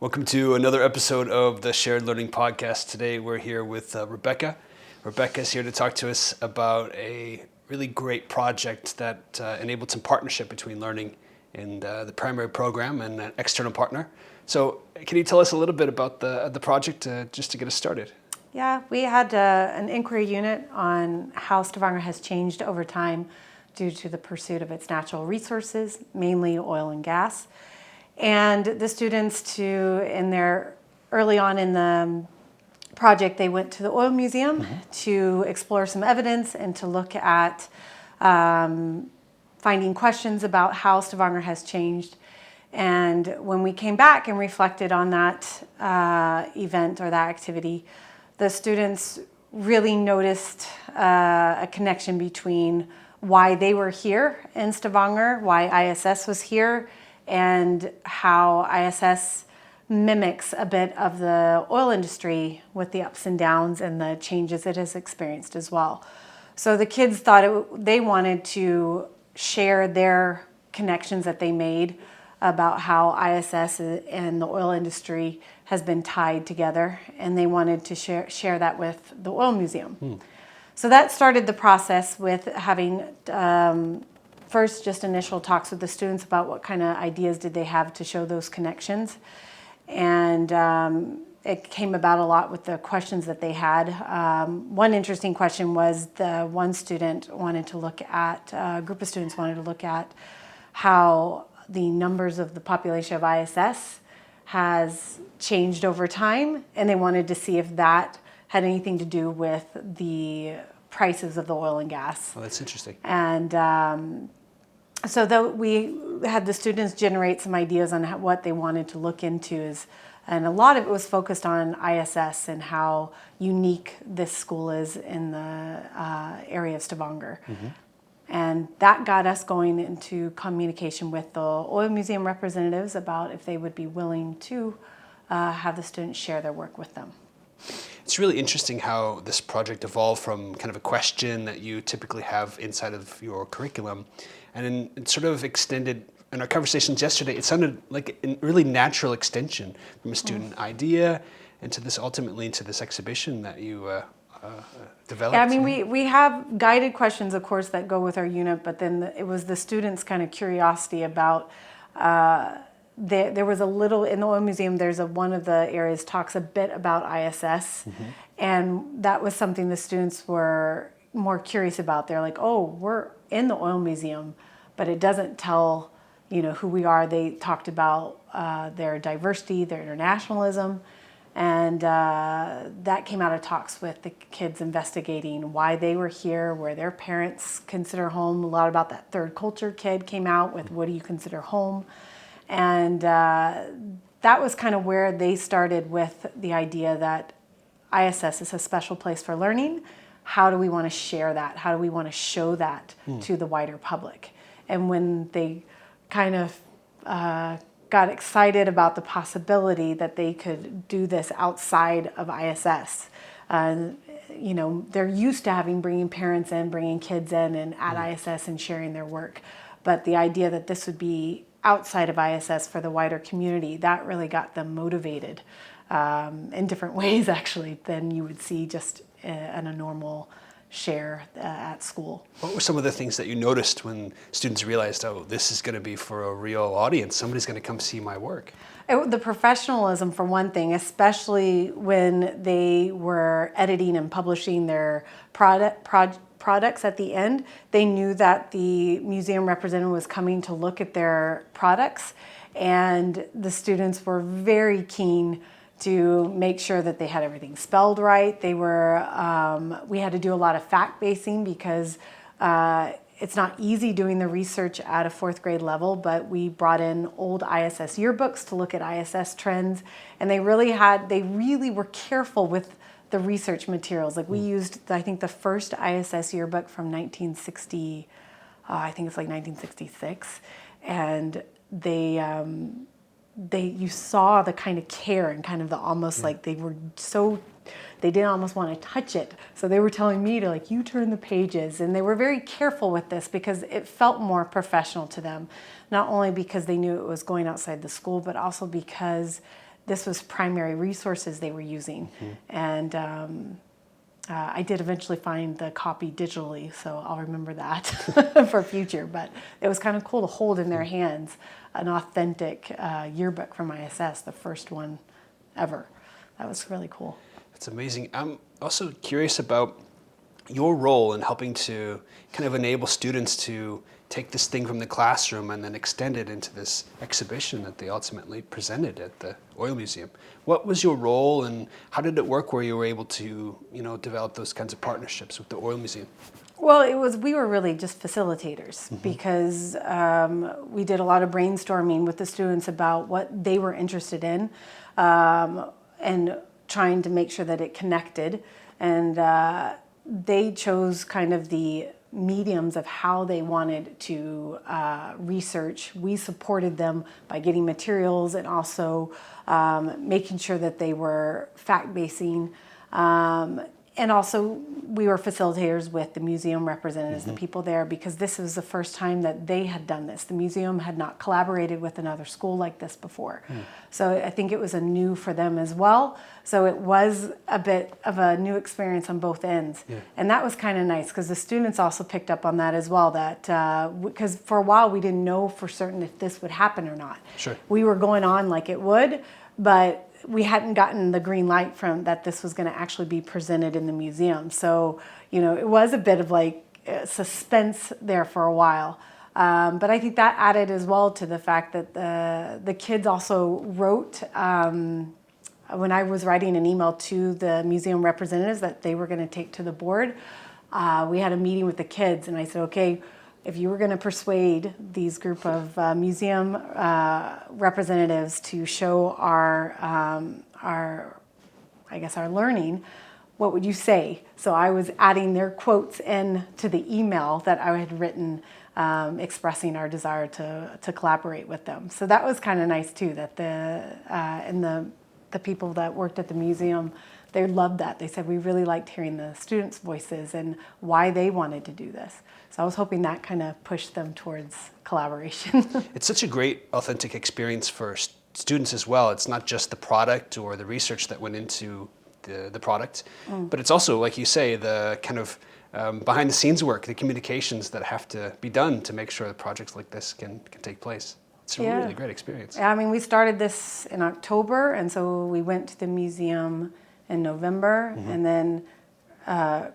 Welcome to another episode of the Shared Learning Podcast. Today we're here with Rebecca. Rebecca's here to talk to us about a really great project that enabled some partnership between learning and the primary program and an external partner. So can you tell us a little bit about the project just to get us started? Yeah, we had an inquiry unit on how Stavanger has changed over time due to the pursuit of its natural resources, mainly oil and gas. And the students early on in the project, they went to the Oil Museum to explore some evidence and to look at finding questions about how Stavanger has changed. And when we came back and reflected on that event or that activity, the students really noticed a connection between why they were here in Stavanger, why ISS was here, and how ISS mimics a bit of the oil industry with the ups and downs and the changes it has experienced as well. So the kids thought they wanted to share their connections that they made about how ISS and the oil industry has been tied together, and they wanted to share that with the Oil Museum. So that started the process with having first just initial talks with the students about what kind of ideas did they have to show those connections. And it came about a lot with the questions that they had. One interesting question was a group of students wanted to look at how the numbers of the population of ISS has changed over time, and they wanted to see if that had anything to do with the prices of the oil and gas. Oh, that's interesting. And so we had the students generate some ideas on what they wanted to look into, and a lot of it was focused on ISS and how unique this school is in the area of Stavanger. And that got us going into communication with the Oil Museum representatives about if they would be willing to have the students share their work with them. It's really interesting how this project evolved from kind of a question that you typically have inside of your curriculum, and it sort of extended. In our conversations yesterday, it sounded like a really natural extension from a student idea into this exhibition that you developed. Yeah, I mean, we have guided questions, of course, that go with our unit, but then it was the students' kind of curiosity about. There was a little in the Oil Museum. One of the areas talks a bit about ISS, and that was something the students were more curious about. They're like, "Oh, we're in the Oil Museum, but it doesn't tell who we are." They talked about their diversity, their internationalism, and that came out of talks with the kids investigating why they were here, where their parents consider home. A lot about that third culture kid came out with what do you consider home. And that was kind of where they started with the idea that ISS is a special place for learning. How do we want to share that? How do we want to show that to the wider public? And when they kind of got excited about the possibility that they could do this outside of ISS, they're used to bringing parents in, bringing kids in and at ISS and sharing their work. But the idea that this would be outside of ISS for the wider community, that really got them motivated in different ways, actually, than you would see just in a normal share at school. What were some of the things that you noticed when students realized, oh, this is going to be for a real audience? Somebody's going to come see my work. The professionalism, for one thing, especially when they were editing and publishing their products at the end. They knew that the museum representative was coming to look at their products, and the students were very keen to make sure that they had everything spelled right. We had to do a lot of fact basing because it's not easy doing the research at a fourth grade level, but we brought in old ISS yearbooks to look at ISS trends, and they really were careful with the research materials. Like we used, I think, the first ISS yearbook from 1960, I think it's like 1966, and you saw the kind of care and kind of the almost like they didn't almost want to touch it. So they were telling me to you turn the pages, and they were very careful with this because it felt more professional to them, not only because they knew it was going outside the school, but also because this was primary resources they were using. And I did eventually find the copy digitally, so I'll remember that for future. But it was kind of cool to hold in their hands an authentic yearbook from ISS, the first one ever. That was really cool. That's amazing. I'm also curious about your role in helping to kind of enable students to take this thing from the classroom and then extend it into this exhibition that they ultimately presented at the Oil Museum. What was your role, and how did it work where you were able to, develop those kinds of partnerships with the Oil Museum? Well, we were really just facilitators because we did a lot of brainstorming with the students about what they were interested in and trying to make sure that it connected. And they chose kind of the mediums of how they wanted to research. We supported them by getting materials and also making sure that they were fact-basing. And also we were facilitators with the museum representatives, the people there, because this was the first time that they had done this. The museum had not collaborated with another school like this before. So I think it was a new for them as well. So it was a bit of a new experience on both ends. And that was kind of nice because the students also picked up on that as well, that because for a while we didn't know for certain if this would happen or not. Sure. We were going on like it would, but we hadn't gotten the green light from that this was going to actually be presented in the museum. So, it was a bit of like suspense there for a while. But I think that added as well to the fact that the kids also wrote, when I was writing an email to the museum representatives that they were going to take to the board, we had a meeting with the kids and I said, okay, if you were going to persuade these group of museum representatives to show our learning, what would you say? So I was adding their quotes in to the email that I had written, expressing our desire to collaborate with them. So that was kind of nice too. That the people that worked at the museum, they loved that. They said we really liked hearing the students' voices and why they wanted to do this. So I was hoping that kind of pushed them towards collaboration. It's such a great, authentic experience for students as well. It's not just the product or the research that went into the product, but it's also, like you say, the kind of behind the scenes work, the communications that have to be done to make sure that projects like this can take place. It's a really great experience. Yeah, I mean, we started this in October, and so we went to the museum in November, and then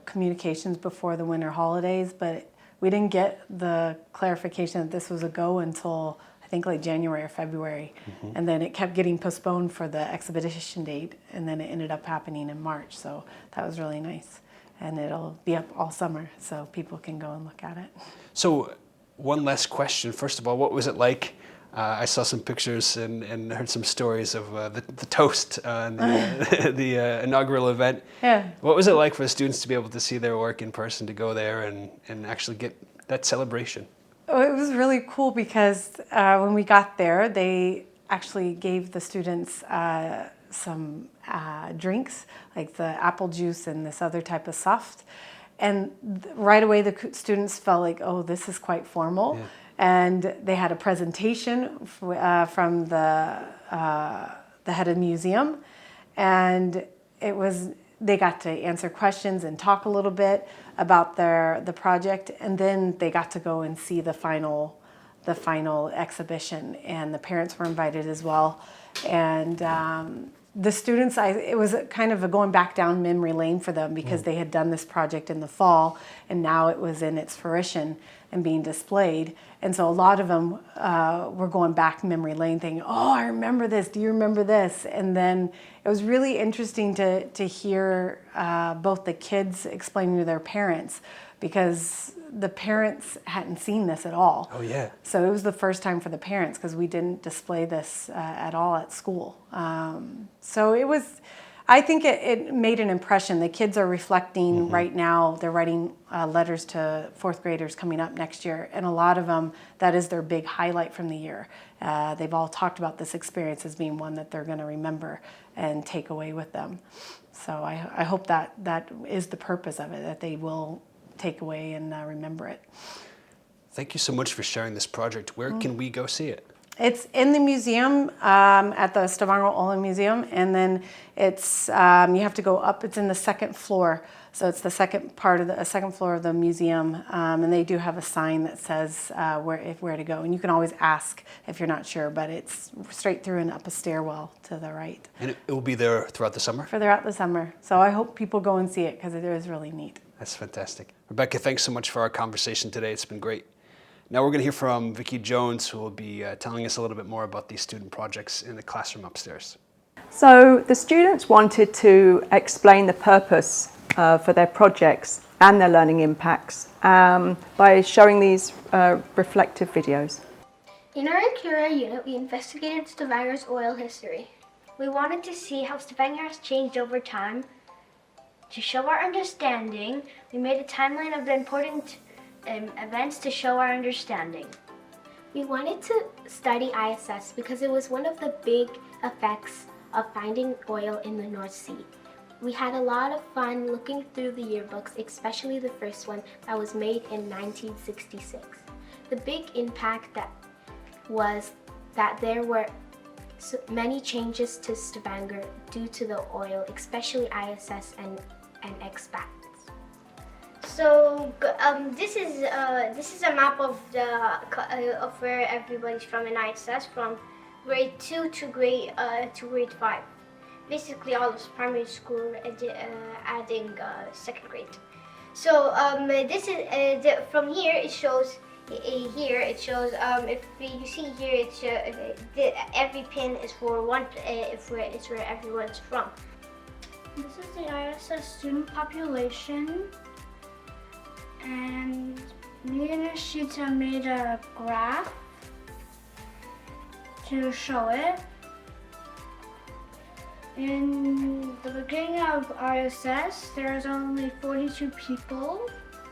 communications before the winter holidays, but we didn't get the clarification that this was a go until I think like January or February, and then it kept getting postponed for the exhibition date, and then it ended up happening in March, so that was really nice. And it'll be up all summer, so people can go and look at it. So one last question. First of all, what was it like? I saw some pictures and heard some stories of the toast and the inaugural event. Yeah. What was it like for the students to be able to see their work in person, to go there and actually get that celebration? Oh, it was really cool because when we got there, they actually gave the students some drinks, like the apple juice and this other type of soft. And right away, the students felt like, oh, this is quite formal. Yeah. And they had a presentation from the head of the museum, and they got to answer questions and talk a little bit about the project, and then they got to go and see the final exhibition, and the parents were invited as well, and the students, it was kind of a going back down memory lane for them because they had done this project in the fall, and now it was in its fruition and being displayed. And so a lot of them were going back memory lane thinking, oh, I remember this. Do you remember this? And then it was really interesting to hear both the kids explaining to their parents, because the parents hadn't seen this at all. Oh, yeah. So it was the first time for the parents because we didn't display this at all at school. So it was, I think it made an impression. The kids are reflecting right now. They're writing letters to fourth graders coming up next year. And a lot of them, that is their big highlight from the year. They've all talked about this experience as being one that they're going to remember and take away with them. So I hope that is the purpose of it, that they will take away and remember it. Thank you so much for sharing this project. Where can we go see it? It's in the museum at the Stavanger Oljemuseum, and then it's you have to go up. It's in the second floor, so it's the second floor of the museum, and they do have a sign that says where to go, and you can always ask if you're not sure. But it's straight through and up a stairwell to the right. And it will be there throughout the summer? Throughout the summer. So I hope people go and see it because it is really neat. That's fantastic. Rebecca, thanks so much for our conversation today. It's been great. Now we're going to hear from Vicki Jones, who will be telling us a little bit more about these student projects in the classroom upstairs. So the students wanted to explain the purpose for their projects and their learning impacts by showing these reflective videos. In our Curia unit, we investigated Stavanger's oil history. We wanted to see how Stavanger has changed over time. To show our understanding, we made a timeline of the important events to show our understanding. We wanted to study ISS because it was one of the big effects of finding oil in the North Sea. We had a lot of fun looking through the yearbooks, especially the first one that was made in 1966. The big impact that was that there were many changes to Stavanger due to the oil, especially ISS and expats. So this is a map of where everybody's from in ISS, from grade 2 to grade 5. Basically all of primary school, adding second grade. So this is from here. It shows here. It shows if you see here, every pin is for one. It's where everyone's from. This is the ISS student population, and me and Ashita made a graph to show it. In the beginning of ISS, there's only 42 people,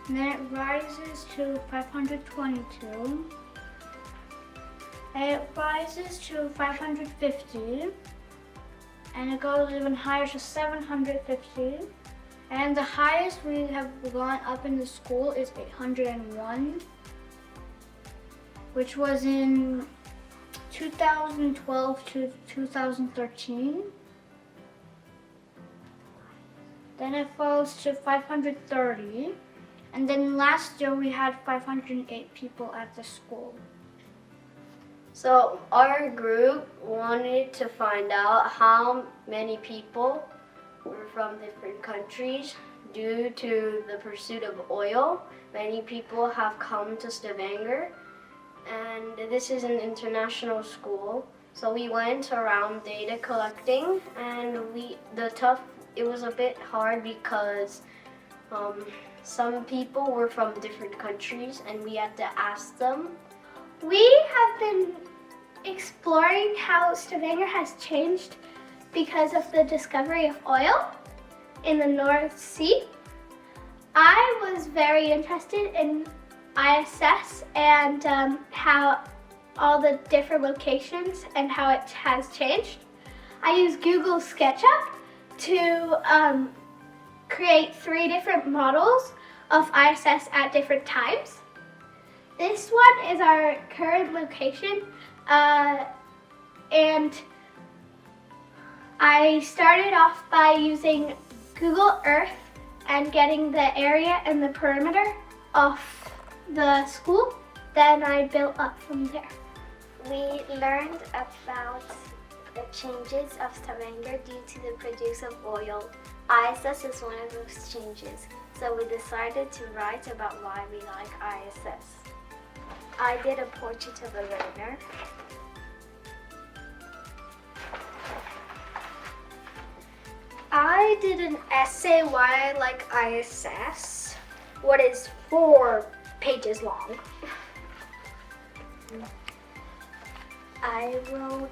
and then it rises to 522, and it rises to 550, and it goes even higher to 750, and the highest we have gone up in the school is 801, which was in 2012 to 2013. Then it falls to 530, and then last year we had 508 people at the school. So our group wanted to find out how many people were from different countries due to the pursuit of oil. Many people have come to Stavanger, and this is an international school. So we went around data collecting, and it was a bit hard because some people were from different countries and we had to ask them. We have been exploring how Stavanger has changed because of the discovery of oil in the North Sea. I was very interested in ISS and how all the different locations and how it has changed. I used Google SketchUp to create 3 different models of ISS at different times. This one is our current location, and I started off by using Google Earth and getting the area and the perimeter of the school. Then I built up from there. We learned about the changes of Stavanger due to the produce of oil. ISS is one of those changes, so we decided to write about why we like ISS. I did a portrait of a learner. I did an essay why I like ISS, what is 4 pages long. I wrote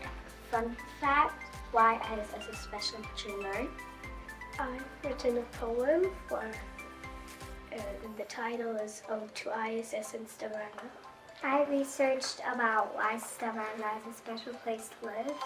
fun fact why ISS is special to learn. I've written a poem the title is Ode to ISS in Stavanger. I researched about why Stavanger is a special place to live.